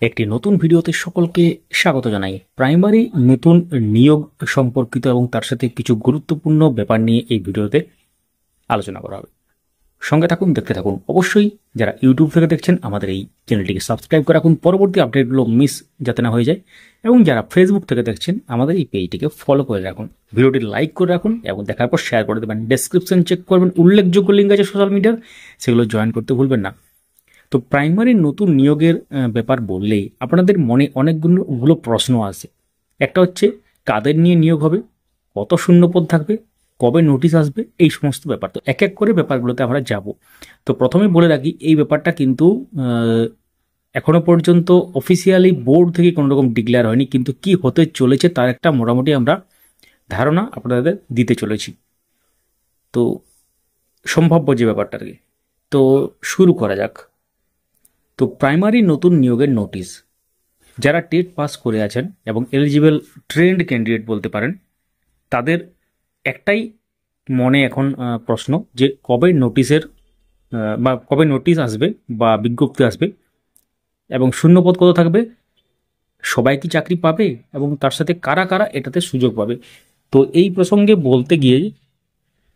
একটি নতুন ভিডিওতে সকলকে স্বাগত জানাই। প্রাইমারি নতুন নিয়োগ সম্পর্কিত এবং তার সাথে কিছু গুরুত্বপূর্ণ ব্যাপার নিয়ে এই ভিডিওতে আলোচনা করা হবে। সঙ্গে থাকুন, দেখতে থাকুন। অবশ্যই যারা ইউটিউব থেকে দেখছেন আমাদের এই চ্যানেলটিকে সাবস্ক্রাইব করে রাখুন, পরবর্তী আপডেটগুলো মিস যাতে না হয়ে যায়। এবং যারা ফেসবুক থেকে দেখছেন আমাদের এই পেজটিকে ফলো করে রাখুন, ভিডিওটি লাইক করে রাখুন এবং দেখার পর শেয়ার করে দেবেন। ডেসক্রিপশন চেক করবেন, উল্লেখযোগ্য লিঙ্ক আছে সোশ্যাল মিডিয়ার, সেগুলো জয়েন করতে ভুলবেন না। তো প্রাইমারি নতুন নিয়োগের ব্যাপার বললেই আপনাদের মনে অনেকগুলো প্রশ্ন আসে। একটা হচ্ছে কাদের নিয়ে নিয়োগ হবে, কত শূন্যপদ থাকবে, কবে নোটিশ আসবে, এই সমস্ত ব্যাপার। তো এক এক করে ব্যাপারগুলোতে আমরা যাব। তো প্রথমে বলে রাখি, এই ব্যাপারটা কিন্তু এখনো পর্যন্ত অফিসিয়ালি বোর্ড থেকে কোনো রকম ডিক্লেয়ার হয়নি, কিন্তু কি হতে চলেছে তার একটা মোটামুটি আমরা ধারণা আপনাদের দিতে চলেছি। তো সম্ভাব্য যে ব্যাপারটা আর কি, তো শুরু করা যাক। তো প্রাইমারি নতুন নিয়োগের নোটিশ, যারা টেট পাস করে আছেন এবং এলিজিবল ট্রেন্ড ক্যান্ডিডেট বলতে পারেন, তাদের একটাই মনে এখন প্রশ্ন যে কবে নোটিশের বা কবে নোটিশ আসবে বা বিজ্ঞপ্তি আসবে এবং শূন্যপদ কত থাকবে, সবাই কি চাকরি পাবে এবং তার সাথে কারা কারা এটাতে সুযোগ পাবে। তো এই প্রসঙ্গে বলতে গিয়ে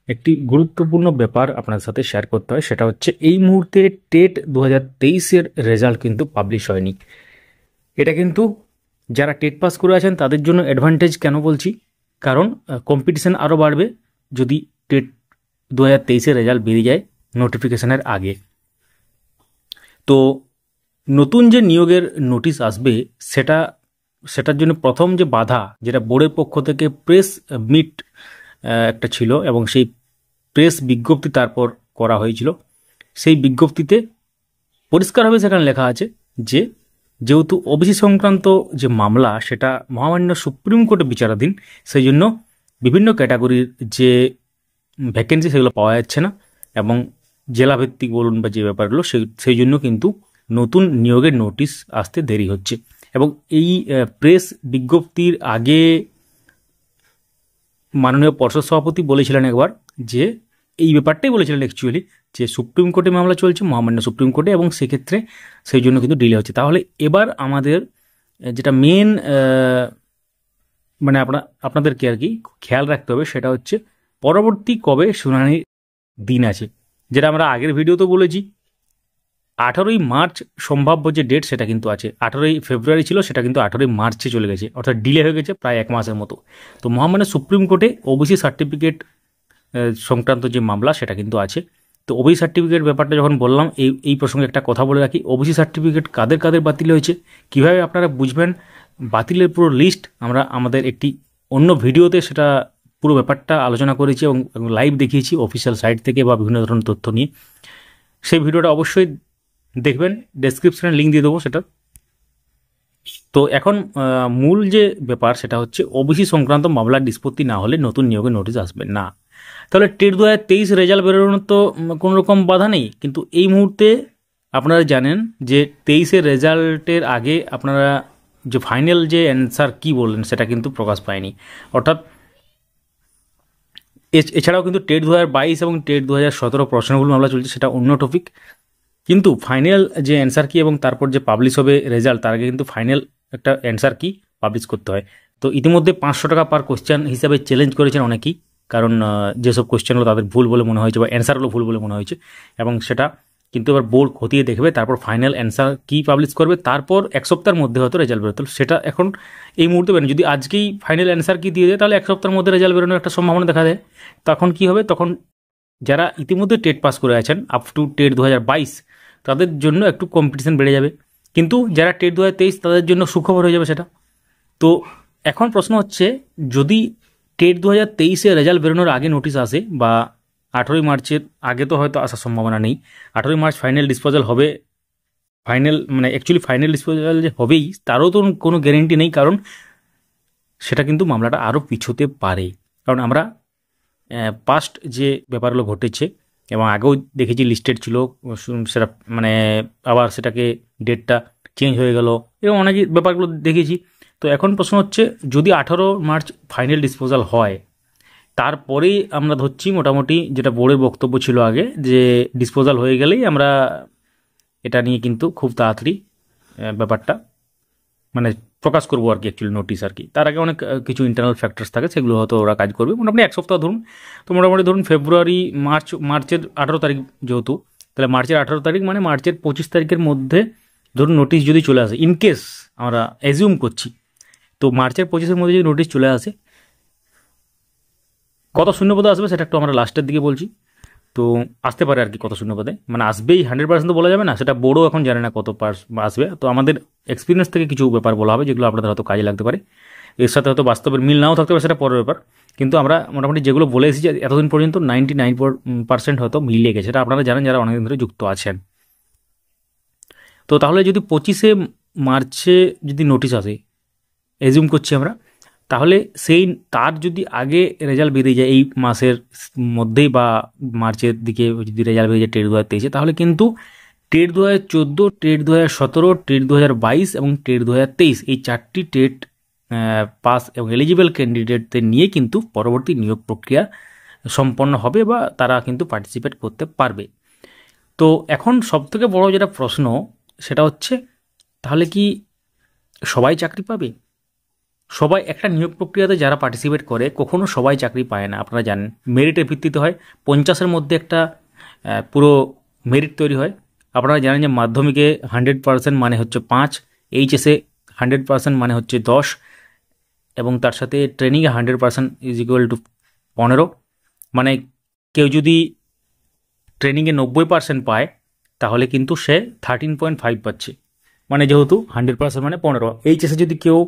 একটি গুরুত্বপূর্ণ ব্যাপার আপনার সাথে শেয়ার করতে হয়, সেটা হচ্ছে এই মুহূর্তে টেট 2023-এর রেজাল্ট কিন্তু পাবলিশ হয়নি। এটা কিন্তু যারা টেট পাস করে আছেন তাদের জন্য অ্যাডভান্টেজ। কেন বলছি? কারণ কম্পিটিশন আরও বাড়বে যদি টেট 2023-এর রেজাল্ট বেরিয়ে যায় নোটিফিকেশনের আগে। তো নতুন যে নিয়োগের নোটিশ আসবে সেটার জন্য প্রথম যে বাধা, যেটা বোর্ডের পক্ষ থেকে প্রেস মিট একটা ছিল এবং সেই প্রেস বিজ্ঞপ্তি তারপর করা হয়েছিল, সেই বিজ্ঞপ্তিতে পরিষ্কারভাবে সেখানে লেখা আছে যে যেহেতু ওবিসি সংক্রান্ত যে মামলা সেটা মহামান্য সুপ্রিম কোর্টে বিচারাধীন, সেই জন্য বিভিন্ন ক্যাটাগরির যে ভ্যাকেন্সি সেগুলো পাওয়া যাচ্ছে না এবং জেলাভিত্তিক বলুন বা যে ব্যাপারগুলো সেই জন্য কিন্তু নতুন নিয়োগের নোটিশ আসতে দেরি হচ্ছে। এবং এই প্রেস বিজ্ঞপ্তির আগে মাননীয় পর্ষদ সভাপতি বলেছিলেন একবার যে এই ব্যাপারটাই বলেছিলেন অ্যাকচুয়ালি, যে সুপ্রিম কোর্টে মামলা চলছে, মহামান্য সুপ্রিম কোর্টে, এবং সেক্ষেত্রে সেই জন্য কিন্তু ডিলে হচ্ছে। তাহলে এবার আমাদের যেটা মেন মানে আপনাদেরকে আর কি খেয়াল রাখতে হবে সেটা হচ্ছে পরবর্তী কবে শুনানির দিন আছে, যেটা আমরা আগের ভিডিওতে বলেছি 18ই মার্চ সম্ভাব্য যে ডেট সেটা কিন্তু আছে। 18ই ফেব্রুয়ারি ছিল, সেটা কিন্তু 18ই মার্চে চলে গেছে, অর্থাৎ ডিলে হয়ে গেছে প্রায় এক মাসের মতো। তো মহামান্য সুপ্রিম কোর্টে ওবিসি সার্টিফিকেট সংক্রান্ত যে মামলা সেটা কিন্তু আছে। তো ওবিসি সার্টিফিকেট ব্যাপারটা যখন বললাম, এই প্রসঙ্গে একটা কথা বলে রাখি, ওবিসি সার্টিফিকেট কাদের কাদের বাতিল হয়েছে, কীভাবে আপনারা বুঝবেন বাতিলের পুরো লিস্ট আমরা আমাদের একটি অন্য ভিডিওতে সেটা পুরো ব্যাপারটা আলোচনা করেছি এবং লাইভ দেখিয়েছি অফিসিয়াল সাইট থেকে বা বিভিন্ন ধরনের তথ্য নিয়ে। সেই ভিডিওটা অবশ্যই দেখবেন, ডেসক্রিপশনে লিঙ্ক দিয়ে দেবো সেটা। তো এখন মূল যে ব্যাপার সেটা হচ্ছে ওবিসি সংক্রান্ত মামলার নিষ্পত্তি না হলে নতুন নিয়োগের নোটিশ আসবে না। তাহলে টেট 2023 রেজাল্ট বেরোনোর তো কোনো রকম বাধা নেই, কিন্তু এই মুহূর্তে আপনারা জানেন যে 23-এর রেজাল্টের আগে আপনারা যে ফাইনাল যে অ্যান্সার কী বললেন সেটা কিন্তু প্রকাশ পায়নি। অর্থাৎ এছাড়াও কিন্তু টেট 2022 এবং টেট 2017 প্রশ্নগুলো মামলা চলছে, সেটা অন্য টপিক। কিন্তু ফাইনাল যে অ্যান্সার কি এবং তারপর যে পাবলিশ হবে রেজাল্ট, তার আগে কিন্তু ফাইনাল একটা অ্যান্সার কি পাবলিশ করতে হয়। তো ইতিমধ্যে 500 টাকা পার কোশ্চেন হিসাবে চ্যালেঞ্জ করেছেন অনেকেই, কারণ যেসব কোশ্চেনগুলো তাদের ভুল বলে মনে হয়েছে বা অ্যান্সারগুলো ভুল বলে মনে হয়েছে, এবং সেটা কিন্তু এবার বোর্ড খতিয়ে দেখবে, তারপর ফাইনাল অ্যান্সার কি পাবলিশ করবে, তারপর এক সপ্তাহের মধ্যে হয়তো রেজাল্ট বেরোতো। সেটা এখন এই মুহূর্তে বেরোনো, যদি আজকেই ফাইনাল অ্যান্সার কি দিয়ে দেয় তাহলে এক সপ্তাহের মধ্যে রেজাল্ট বেরোনোর একটা সম্ভাবনা দেখা দেয়। তখন কি হবে, তখন যারা ইতিমধ্যে টেট পাস করে আছেন আপ টু টেট 2022 তাদের জন্য একটু কম্পিটিশন বেড়ে যাবে, কিন্তু যারা টেট 2023 তাদের জন্য সুখবর হয়ে যাবে সেটা। তো এখন প্রশ্ন হচ্ছে, যদি টেট 2023-এর রেজাল্ট বেরোনোর আগে নোটিশ আসে বা 18ই মার্চের আগে, তো হয়তো আসার সম্ভাবনা নেই, 18ই মার্চ ফাইনাল ডিসপোজাল হবে, ফাইনাল মানে অ্যাকচুয়ালি ফাইনাল ডিসপোজাল যে হবেই তারও তো কোনো গ্যারেন্টি নেই, কারণ সেটা কিন্তু মামলাটা আরও পিছোতে পারে। কারণ আমরা পাস্ট যে ব্যাপারগুলো ঘটেছে এবং আগেও দেখেছি লিস্টেড ছিল, সেটা মানে আবার সেটাকে ডেটটা চেঞ্জ হয়ে গেল, এরকম অনেক ব্যাপারগুলো দেখেছি। তো এখন প্রশ্ন হচ্ছে, যদি 18 মার্চ ফাইনাল ডিসপোজাল হয়, তারপরেই আমরা ধরছি মোটামুটি যেটা বোর্ডের বক্তব্য ছিল আগে, যে ডিসপোজাল হয়ে গেলেই আমরা এটা নিয়ে কিন্তু খুব তাড়াতাড়ি ব্যাপারটা মানে প্রকাশ করবো আর কি, অ্যাকচুয়ালি নোটিশ আর কি। তার আগে অনেক কিছু ইন্টারনাল ফ্যাক্টরস থাকে, সেগুলো হয়তো ওরা কাজ করবে। মোটামুটি এক সপ্তাহ ধরুন। তো মোটামুটি ধরুন ফেব্রুয়ারি মার্চের 18 তারিখ যেহেতু, তাহলে মার্চের 18 তারিখ মানে মার্চের 25 তারিখের মধ্যে ধরুন নোটিশ যদি চলে আসে, ইনকেস আমরা অ্যাজিউম করছি, তো মার্চের 25-এর মধ্যে যদি নোটিশ চলে আসে, কত শূন্যপদ আসবে সেটা একটু আমরা লাস্টের দিকে বলছি। তো আসতে পারে আর কি কত শূন্যপদে, মানে আসবেই 100% তো বলা যাবে না, সেটা বোর্ডও এখন জানে না কত আসবে। তো আমাদের এক্সপিরিয়েন্স থেকে কিছু ব্যাপার বলা হবে, যেগুলো আপনাদের হয়তো কাজে লাগতে পারে। এর সাথে হয়তো বাস্তবের মিল নাও থাকতে পারে, সেটা পরের ব্যাপার। কিন্তু আমরা মোটামুটি যেগুলো বলে এসেছি এতদিন পর্যন্ত 99% হয়তো মিলিয়ে গেছে, সেটা আপনারা জানেন যারা অনেকদিন ধরে যুক্ত আছেন। তো তাহলে যদি 25শে মার্চে যদি নোটিশ আসে, এজিউম করছি আমরা, তাহলে তার যদি আগে রেজাল্ট বেরিয়ে যায় এই মাসের মধ্যেই বা মার্চের দিকে যদি রেজাল্ট বেরিয়ে যায় টেট 2023, তাহলে কিন্তু টেট 2014, টেট 2017, টেট 2022 এবং টেট 2023 এই 4টি টেট পাস এবং এলিজিবল ক্যান্ডিডেটদের নিয়ে কিন্তু পরবর্তী নিয়োগ প্রক্রিয়া সম্পন্ন হবে বা তারা কিন্তু পার্টিসিপেট করতে পারবে। তো এখন সবথেকে বড় যেটা প্রশ্ন সেটা হচ্ছে, তাহলে কি সবাই চাকরি পাবে? সবাই একটা নিয়োগ প্রক্রিয়াতে যারা পার্টিসিপেট করে, কখনো সবাই চাকরি পায় না, আপনারা জানেন। মেরিটের ভিত্তিতে হয়, 50-এর মধ্যে একটা পুরো মেরিট তৈরি হয়। আপনারা জানেন যে মাধ্যমিকে 100% মানে হচ্ছে 5, এইচএসে 100% মানে হচ্ছে 10, এবং তার সাথে ট্রেনিংয়ে 100% ইজ ইকুয়াল টু 15। মানে কেউ যদি ট্রেনিংয়ে 90% পায়, তাহলে কিন্তু সে 13.5 পাচ্ছে, মানে যেহেতু 100% মানে 15। এইচএসে যদি কেউ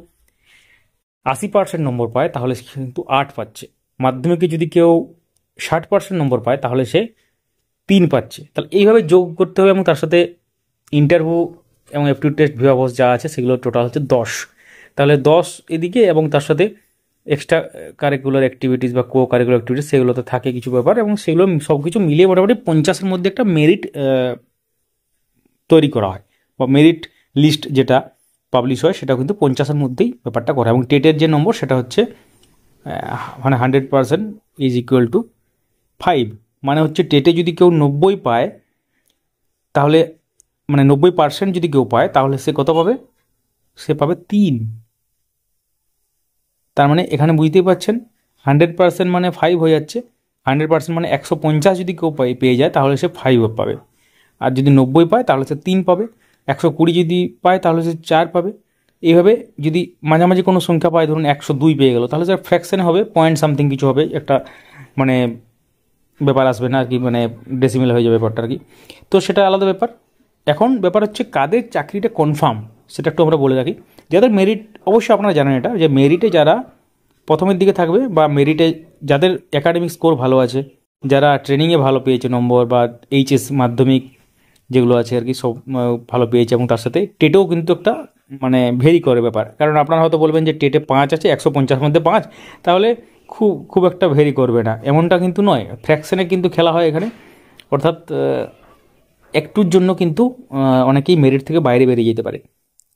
80% নম্বর পায়, তাহলে সে কিন্তু 8 পাচ্ছে। মাধ্যমিকে যদি কেউ 60% নম্বর পায়, তাহলে সে 3 পাচ্ছে। তাহলে এইভাবে যোগ করতে হবে, এবং তার সাথে ইন্টারভিউ এবং অ্যাপটিটিউড টেস্ট ভিভাবস যা আছে সেগুলো টোটাল হচ্ছে 10। তাহলে 10 এদিকে, এবং তার সাথে এক্সট্রা কারিকুলার অ্যাক্টিভিটিস বা কো কারিকুলার অ্যাক্টিভিটিস সেগুলোতে থাকে কিছু ব্যাপার, এবং সেগুলো সব কিছু মিলিয়ে মোটামুটি 50-এর মধ্যে একটা মেরিট তৈরি করা হয়, বা মেরিট লিস্ট যেটা পাবলিশ হয় সেটা কিন্তু 50-এর মধ্যেই ব্যাপারটা করা হয়। এবং টেটের যে নম্বর সেটা হচ্ছে মানে 100% ইজ ইকুয়াল টু 5। মানে হচ্ছে টেটে যদি কেউ 90 পায়, তাহলে মানে 90% যদি কেউ পায়, তাহলে সে কত পাবে? সে পাবে 3। তার মানে এখানে বুঝতেই পারছেন 100% মানে 5 হয়ে যাচ্ছে। 100% মানে 150 যদি কেউ পেয়ে যায়, তাহলে সে 5 পাবে। আর যদি 90 পায়, তাহলে সে 3 পাবে। 120 যদি পায়, তাহলে সে 4 পাবে। এইভাবে যদি মাঝামাঝি কোনো সংখ্যা পায়, ধরুন 102 পেয়ে গেল, তাহলে স্যার ফ্র্যাকশানে হবে, পয়েন্ট সামথিং কিছু হবে, একটা মানে ব্যাপার আসবে না আর কি, মানে ডেসিমেল হয়ে যাবে ব্যাপারটা আর কি। তো সেটা আলাদা ব্যাপার। এখন ব্যাপার হচ্ছে কাদের চাকরিটা কনফার্ম, সেটা একটু আমরা বলে রাখি। যাদের মেরিট, অবশ্যই আপনারা জানেন এটা, যে মেরিটে যারা প্রথমের দিকে থাকবে, বা মেরিটে যাদের একাডেমিক স্কোর ভালো আছে, যারা ট্রেনিংয়ে ভালো পেয়েছে নম্বর, বা এইচএস মাধ্যমিক যেগুলো আছে আর কি, সব ভালো পেয়েছে, এবং তার সাথে টেটেও কিন্তু একটা মানে ভেরি করে ব্যাপার। কারণ আপনারা হয়তো বলবেন যে টেটে 5 আছে, 150 মধ্যে 5, তাহলে খুব একটা ভেরি করবে না, এমনটা কিন্তু নয়। ফ্র্যাকশনে কিন্তু খেলা হয় এখানে, অর্থাৎ একটুর জন্য কিন্তু অনেকেই মেরিট থেকে বাইরে বেরিয়ে যেতে পারে।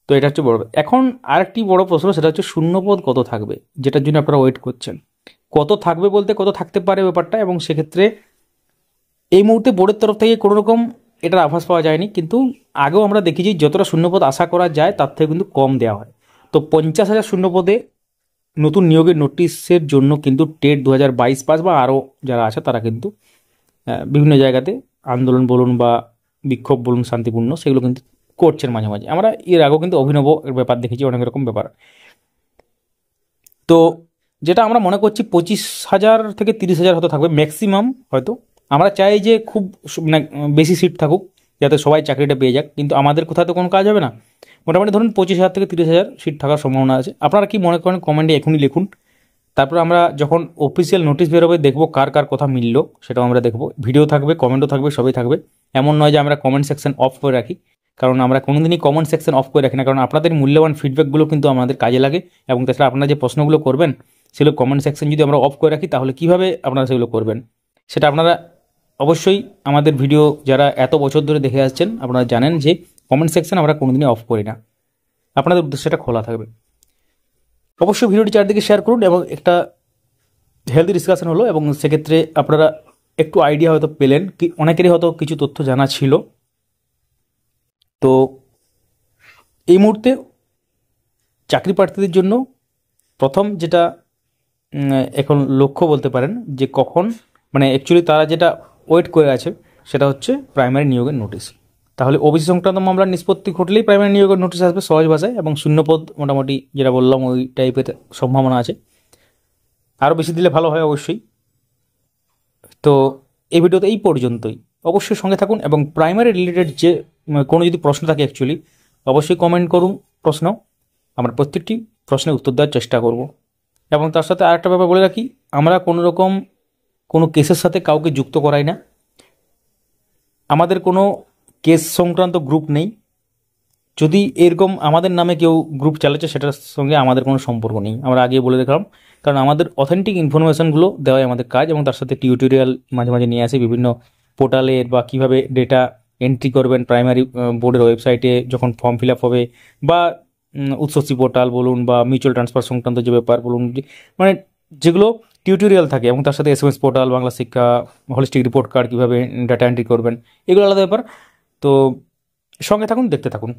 তো এটা হচ্ছে বড়। এখন আরেকটি বড় প্রশ্ন, সেটা হচ্ছে শূন্যপদ কত থাকবে, যেটার জন্য আপনারা ওয়েট করছেন। কত থাকবে বলতে কত থাকতে পারে ব্যাপারটা, এবং সেক্ষেত্রে এই মুহূর্তে বোর্ডের তরফ থেকে কোনো রকম এটার আভাস পাওয়া যায়নি, কিন্তু আগেও আমরা দেখেছি যতটা শূন্যপদ আশা করা যায় তার থেকে কিন্তু কম দেওয়া হয়। তো 50,000 শূন্যপদে নতুন নিয়োগের নোটিশের জন্য কিন্তু টেট 2022 পাস বা আরও যারা আছে তারা কিন্তু বিভিন্ন জায়গাতে আন্দোলন বলুন বা বিক্ষোভ বলুন শান্তিপূর্ণ, সেগুলো কিন্তু করছেন মাঝে মাঝে। আমরা এর আগেও কিন্তু অভিনব ব্যাপার দেখেছি, অনেক রকম ব্যাপার। তো যেটা আমরা মনে করছি 25,000 থেকে 30,000 হয়তো থাকবে ম্যাক্সিমাম। হয়তো আমরা চাই যে খুব মানে বেশি সিট থাকুক, যাতে সবাই চাকরিটা পেয়ে যাক, কিন্তু আমাদের কোথাও তো কোনো কাজ হবে না। মোটামুটি ধরুন 25,000 থেকে 30,000 সিট থাকার সম্ভাবনা আছে। আপনারা কি মনে করেন কমেন্টে এখনই লিখুন। তারপর আমরা যখন অফিসিয়াল নোটিশ বেরোবে, দেখবো কার কার কথা মিললো, সেটাও আমরা দেখবো। ভিডিও থাকবে, কমেন্টও থাকবে, সবই থাকবে। এমন নয় যে আমরা কমেন্ট সেকশন অফ করে রাখি, কারণ আমরা কোনোদিনই কমেন্ট সেকশন অফ করে রাখি না, কারণ আপনাদের মূল্যবান ফিডব্যাকগুলো কিন্তু আমাদের কাজে লাগে। এবং তাছাড়া আপনারা যে প্রশ্নগুলো করবেন, সেগুলো কমেন্ট সেকশন যদি আমরা অফ করে রাখি, তাহলে কীভাবে আপনারা সেগুলো করবেন, সেটা আপনারা অবশ্যই আমাদের ভিডিও যারা এত বছর ধরে দেখে আসছেন, আপনারা জানেন যে কমেন্ট সেকশন আমরা কোনোদিনই অফ করি না। আপনাদের উদ্দেশ্যটা খোলা থাকবে। অবশ্যই ভিডিওটি চারদিকে শেয়ার করুন, এবং একটা হেলদি ডিসকাশন হলো, এবং সেক্ষেত্রে আপনারা একটু আইডিয়া হয়তো পেলেন, কি অনেকেরই হয়তো কিছু তথ্য জানা ছিল। তো এই মুহূর্তে চাকরি প্রার্থীদের জন্য প্রথম যেটা এখন লক্ষ্য বলতে পারেন যে কখন মানে অ্যাকচুয়ালি তারা যেটা ওয়েট করে আছে সেটা হচ্ছে প্রাইমারি নিয়োগের নোটিশ। তাহলে ওবিসি সংক্রান্ত মামলার নিষ্পত্তি ঘটলেই প্রাইমারি নিয়োগের নোটিশ আসবে সহজ ভাষায়, এবং শূন্যপদ মোটামুটি যেটা বললাম ওই টাইপের সম্ভাবনা আছে, আরও বেশি দিলে ভালো হয় অবশ্যই। তো এই ভিডিওতে এই পর্যন্তই। অবশ্যই সঙ্গে থাকুন, এবং প্রাইমারি রিলেটেড যে কোনো যদি প্রশ্ন থাকে অ্যাকচুয়ালি অবশ্যই কমেন্ট করুন প্রশ্ন, আমরা প্রত্যেকটি প্রশ্নের উত্তর দেওয়ার চেষ্টা করব। এবং তার সাথে আরেকটা ব্যাপার বলে রাখি, আমরা কোনো রকম কোনো কেসের সাথে কাউকে যুক্ত করাই না, আমাদের কোনো কেস সংক্রান্ত গ্রুপ নেই। যদি এরকম আমাদের নামে কেউ গ্রুপ চালাচ্ছে সেটার সঙ্গে আমাদের কোনো সম্পর্ক নেই, আমরা আগে বলে দেখলাম, কারণ আমাদের অথেন্টিক ইনফরমেশনগুলো দেওয়াই আমাদের কাজ, এবং তার সাথে টিউটোরিয়াল মাঝে মাঝে নিয়ে আসি বিভিন্ন পোর্টালের, বা কীভাবে ডেটা এন্ট্রি করবেন প্রাইমারি বোর্ডের ওয়েবসাইটে যখন ফর্ম ফিল আপ হবে, বা উৎসসী পোর্টাল বলুন, বা মিউচুয়াল ট্রান্সফার সংক্রান্ত যে ব্যাপার বলুন, মানে যেগুলো টিউটোরিয়াল থাকে, এবং তার সাথে SMS পোর্টাল, বাংলা শিক্ষা, হলিস্টিক রিপোর্ট কার্ড কীভাবে ডাটা এন্ট্রি করবেন, এগুলো আলাদা ব্যাপার। তো সঙ্গে থাকুন, দেখতে থাকুন।